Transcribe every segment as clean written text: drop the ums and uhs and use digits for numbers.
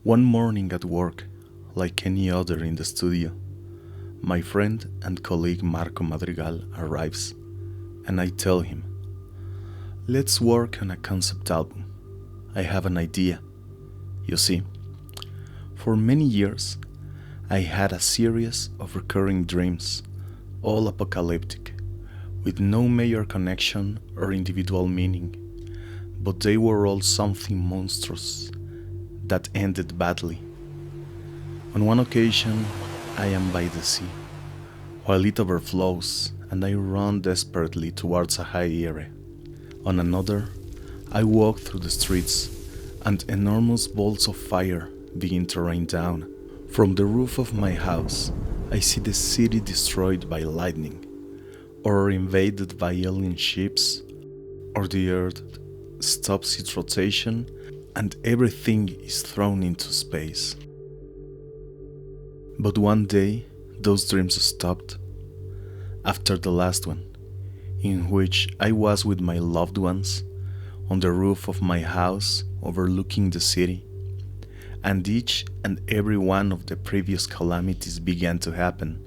One morning at work, like any other in the studio, my friend and colleague Marco Madrigal arrives, and I tell him, let's work on a concept album. I have an idea. You see, for many years, I had a series of recurring dreams, all apocalyptic, with no major connection or individual meaning, but they were all something monstrous that ended badly. On one occasion, I am by the sea, while it overflows and I run desperately towards a high area. On another, I walk through the streets and enormous bolts of fire begin to rain down. From the roof of my house, I see the city destroyed by lightning, or invaded by alien ships, or the earth stops its rotation and everything is thrown into space. But one day, those dreams stopped. After the last one, in which I was with my loved ones on the roof of my house overlooking the city, and each and every one of the previous calamities began to happen,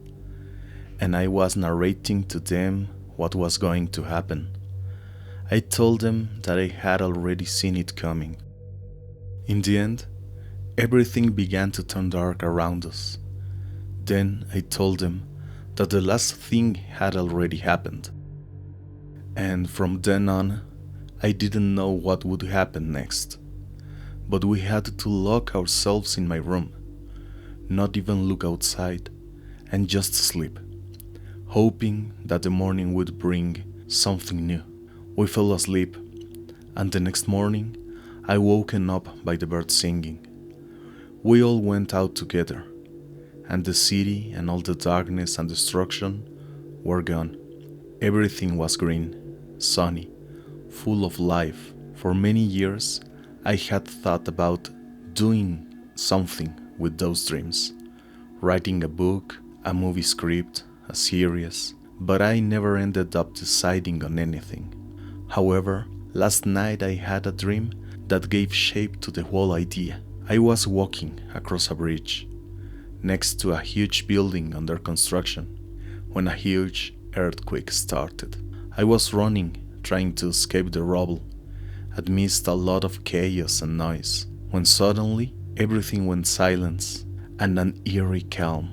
and I was narrating to them what was going to happen. I told them that I had already seen it coming. In the end, everything began to turn dark around us. Then I told them that the last thing had already happened. And from then on, I didn't know what would happen next. But we had to lock ourselves in my room, not even look outside, and just sleep, hoping that the morning would bring something new. We fell asleep, and the next morning, I woken up by the birds singing. We all went out together, and the city and all the darkness and destruction were gone. Everything was green, sunny, full of life. For many years, I had thought about doing something with those dreams, writing a book, a movie script, a series, but I never ended up deciding on anything. However, last night I had a dream that gave shape to the whole idea. I was walking across a bridge, next to a huge building under construction, when a huge earthquake started. I was running, trying to escape the rubble, amidst a lot of chaos and noise, when suddenly everything went silent and an eerie calm.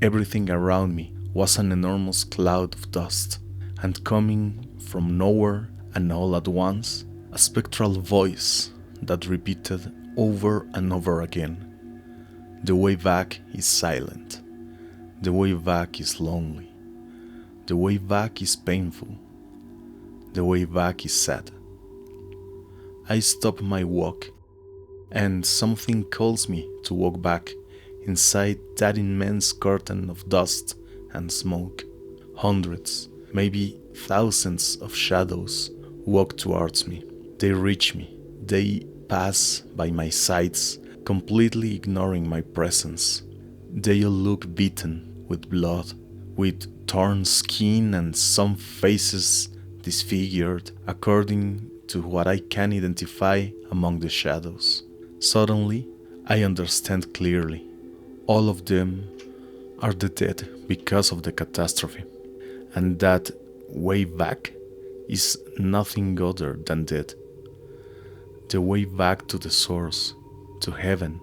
Everything around me was an enormous cloud of dust, and coming from nowhere and all at once, a spectral voice that repeated over and over again, "The way back is silent. The way back is lonely. The way back is painful. The way back is sad." I stop my walk, and something calls me to walk back inside that immense curtain of dust and smoke. Hundreds, maybe thousands of shadows walk towards me. They reach me. They pass by my sides, completely ignoring my presence. They all look beaten with blood, with torn skin, and some faces disfigured according to what I can identify among the shadows. Suddenly, I understand clearly. All of them are the dead because of the catastrophe, and that way back is nothing other than death. The way back to the source, to heaven,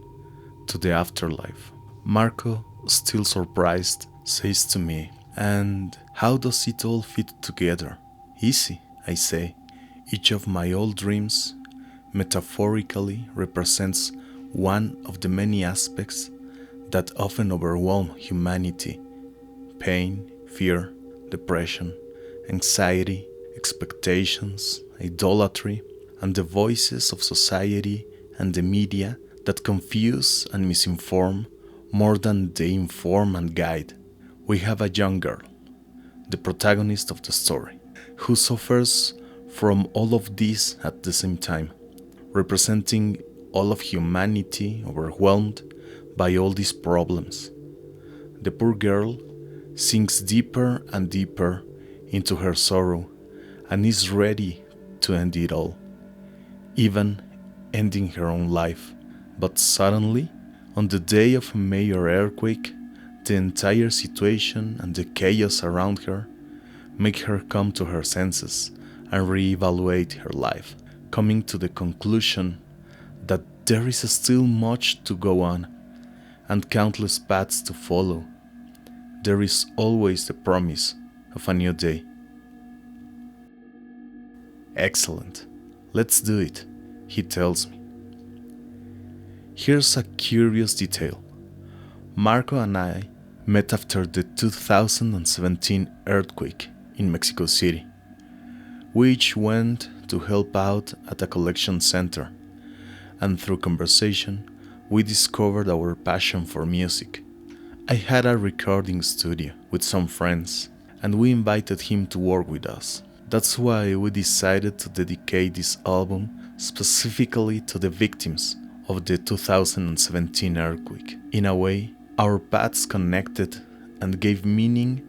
to the afterlife. Marco, still surprised, says to me, "And how does it all fit together?" "Easy," I say. Each of my old dreams metaphorically represents one of the many aspects that often overwhelm humanity: pain, fear, depression, anxiety, expectations, idolatry, and the voices of society and the media that confuse and misinform more than they inform and guide. We have a young girl, the protagonist of the story, who suffers from all of this at the same time, representing all of humanity overwhelmed by all these problems. The poor girl sinks deeper and deeper into her sorrow and is ready to end it all, even ending her own life, But suddenly, on the day of a major earthquake, the entire situation and the chaos around her make her come to her senses and reevaluate her life, coming to the conclusion that there is still much to go on and countless paths to follow. There is always the promise of a new day. Excellent, let's do it, he tells me. Here's a curious detail. Marco and I met after the 2017 earthquake in Mexico City. We each went to help out at a collection center, and through conversation, we discovered our passion for music. I had a recording studio with some friends, and we invited him to work with us. That's why we decided to dedicate this album specifically to the victims of the 2017 earthquake. In a way, our paths connected and gave meaning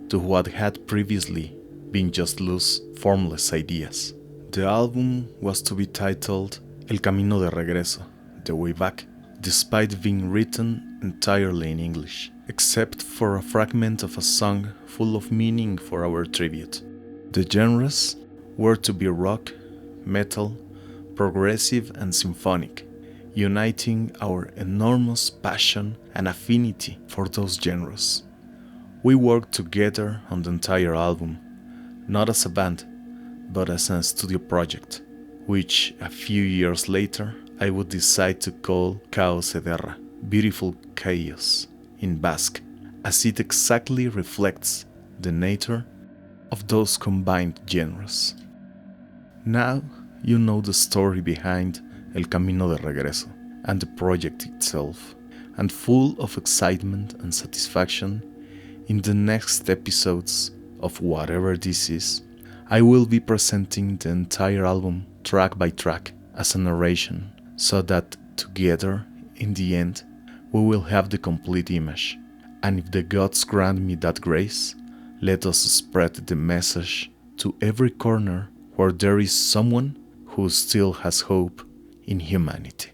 to what had previously been just loose, formless ideas. The album was to be titled El Camino de Regreso, The Way Back, despite being written entirely in English, except for a fragment of a song full of meaning for our tribute. The genres were to be rock, metal, progressive and symphonic, uniting our enormous passion and affinity for those genres. We worked together on the entire album, not as a band, but as a studio project, which a few years later I would decide to call Caos Ederra, Beautiful Chaos, in Basque, as it exactly reflects the nature of those combined genres. Now you know the story behind El Camino de Regreso and the project itself, and full of excitement and satisfaction, in the next episodes of whatever this is, I will be presenting the entire album track by track as a narration, so that together, in the end, we will have the complete image. And if the gods grant me that grace, let us spread the message to every corner where there is someone who still has hope in humanity.